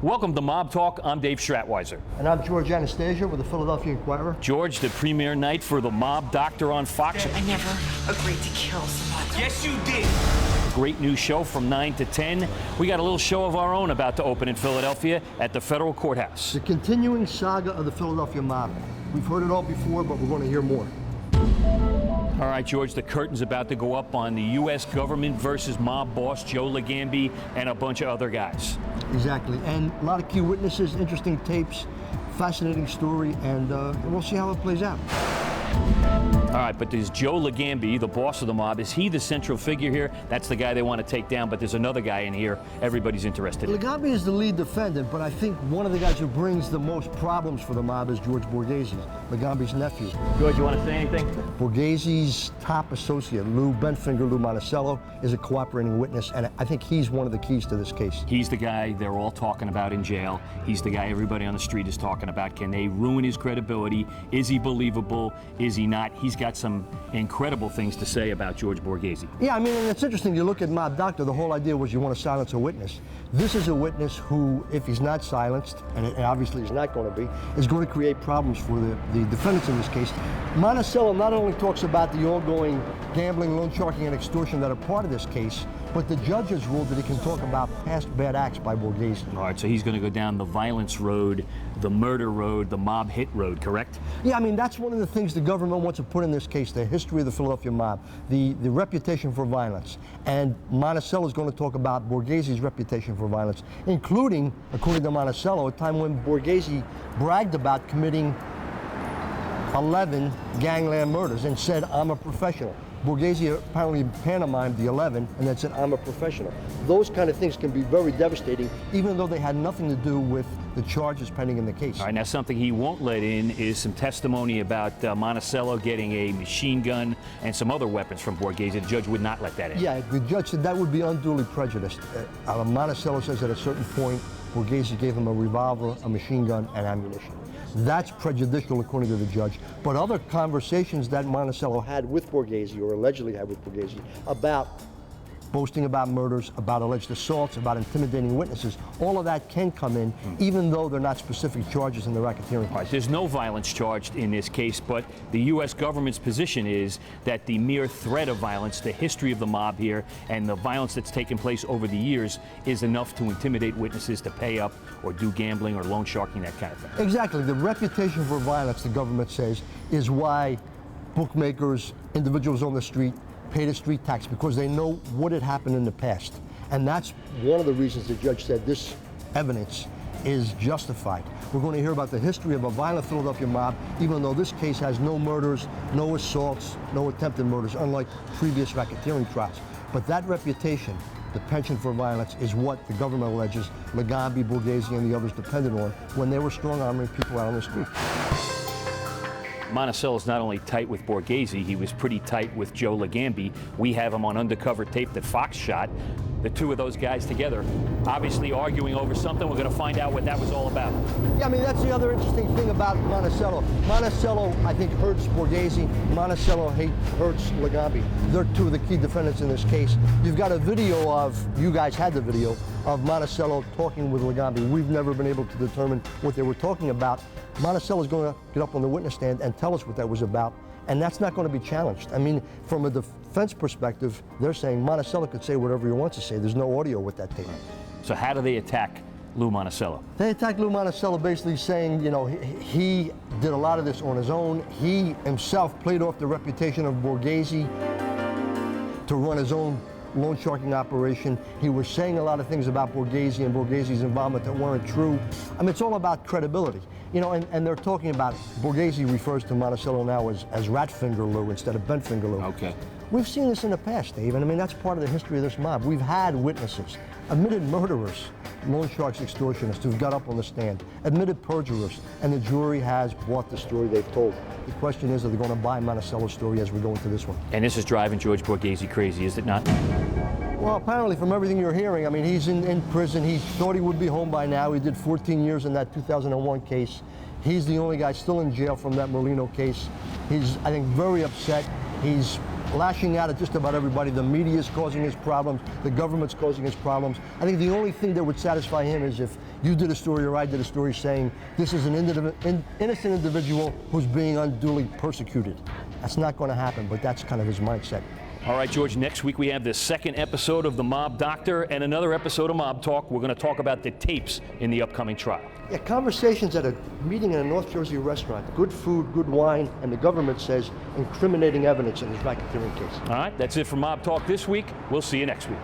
Welcome to Mob Talk. I'm Dave Stratweiser. And I'm George Anastasia with the Philadelphia Inquirer. George, the premiere night for The Mob Doctor on Fox. I never agreed to kill somebody. Yes, you did. Great new show from 9 to 10. We got a little show of our own about to open in Philadelphia at the federal courthouse. The continuing saga of the Philadelphia mob. We've heard it all before, but we're going to hear more. All right, George, the curtain's about to go up on the U.S. government versus mob boss Joe Ligambi and a bunch of other guys. Exactly, and a lot of key witnesses, interesting tapes, fascinating story, and we'll see how it plays out. All right, but there's Joe Ligambi, the boss of the mob. Is he the central figure here? That's the guy they want to take down, but there's another guy in here everybody's interested in. Ligambi is the lead defendant, but I think one of the guys who brings the most problems for the mob is George Borghese, Ligambi's nephew. George, you want to say anything? Borghese's top associate, Lou Monticello, is a cooperating witness, and I think he's one of the keys to this case. He's the guy they're all talking about in jail. He's the guy everybody on the street is talking about. Can they ruin his credibility? Is he believable? Is he not? He's got some incredible things to say about George Borghese. Yeah, I mean, and it's interesting. You look at Mob Doctor, the whole idea was you want to silence a witness. This is a witness who, if he's not silenced, and obviously he's not going to be, is going to create problems for the defendants in this case. Monticello not only talks about the ongoing gambling, loan sharking, and extortion that are part of this case, but the judge has ruled that he can talk about past bad acts by Borghese. All right, so he's going to go down the violence road, the murder road, the mob hit road, correct? Yeah, I mean, that's one of the things the government wants to put in this case, the history of the Philadelphia mob, the reputation for violence. And Monticello is going to talk about Borghese's reputation for violence, including, according to Monticello, a time when Borghese bragged about committing 11 gangland murders and said, "I'm a professional." Borghese apparently pantomimed the 11 and then said, "I'm a professional." Those kind of things can be very devastating, even though they had nothing to do with the charges pending in the case. All right, now something he won't let in is some testimony about Monticello getting a machine gun and some other weapons from Borghese. The judge would not let that in. Yeah, the judge said that would be unduly prejudiced. Monticello says at a certain point, Borghese gave him a revolver, a machine gun, and ammunition. That's prejudicial, according to the judge. But other conversations that Monticello had with Borghese, or allegedly had with Borghese, about boasting about murders, about alleged assaults, about intimidating witnesses, all of that can come in, even though they're not specific charges in the racketeering case. All right, there's no violence charged in this case, but the U.S. government's position is that the mere threat of violence, the history of the mob here, and the violence that's taken place over the years is enough to intimidate witnesses to pay up or do gambling or loan sharking, that kind of thing. Exactly. The reputation for violence, the government says, is why bookmakers, individuals on the street, pay the street tax, because they know what had happened in the past. And that's one of the reasons the judge said this evidence is justified. We're going to hear about the history of a violent Philadelphia mob, even though this case has no murders, no assaults, no attempted murders, unlike previous racketeering trials. But that reputation, the penchant for violence, is what the government alleges Ligambi, Borghese, and the others depended on when they were strong-arming people out on the street. Monticello's not only tight with Borghese, he was pretty tight with Joe Ligambi. We have him on undercover tape that Fox shot. The two of those guys together, obviously arguing over something. We're going to find out what that was all about. Yeah, I mean, that's the other interesting thing about Monticello. Monticello, I think, hurts Borghese. Monticello hurts Ligambi. They're two of the key defendants in this case. You've got a video of, you guys had the video, of Monticello talking with Ligambi. We've never been able to determine what they were talking about. Monticello's going to get up on the witness stand and tell us what that was about, and that's not going to be challenged. I mean, from a defense perspective, they're saying Monticello could say whatever he wants to say. There's no audio with that tape. So how do they attack Lou Monticello? They attacked Lou Monticello basically saying, you know, he did a lot of this on his own. He himself played off the reputation of Borghese to run his own loan sharking operation. He was saying a lot of things about Borghese and Borghese's involvement that weren't true. I mean, it's all about credibility. You know, and they're talking about, Borghese refers to Monticello now as Ratfinger Lou instead of Bentfinger Lou. Okay. We've seen this in the past, Dave, and I mean, that's part of the history of this mob. We've had witnesses, admitted murderers, loan sharks, extortionists who've got up on the stand, admitted perjurers, and the jury has bought the story they've told. The question is, are they going to buy Monticello's story as we go into this one? And this is driving George Borghese crazy, is it not? Well, apparently, from everything you're hearing, I mean, he's in prison. He thought he would be home by now. He did 14 years in that 2001 case. He's the only guy still in jail from that Merlino case. He's, I think, very upset. He's lashing out at just about everybody. The media is causing his problems. The government's causing his problems. I think the only thing that would satisfy him is if you did a story or I did a story saying this is an innocent individual who's being unduly persecuted. That's not going to happen, but that's kind of his mindset. All right, George, next week we have the second episode of The Mob Doctor and another episode of Mob Talk. We're going to talk about the tapes in the upcoming trial. Yeah, conversations at a meeting in a North Jersey restaurant, good food, good wine, and the government says incriminating evidence in his racketeering case. All right, that's it for Mob Talk this week. We'll see you next week.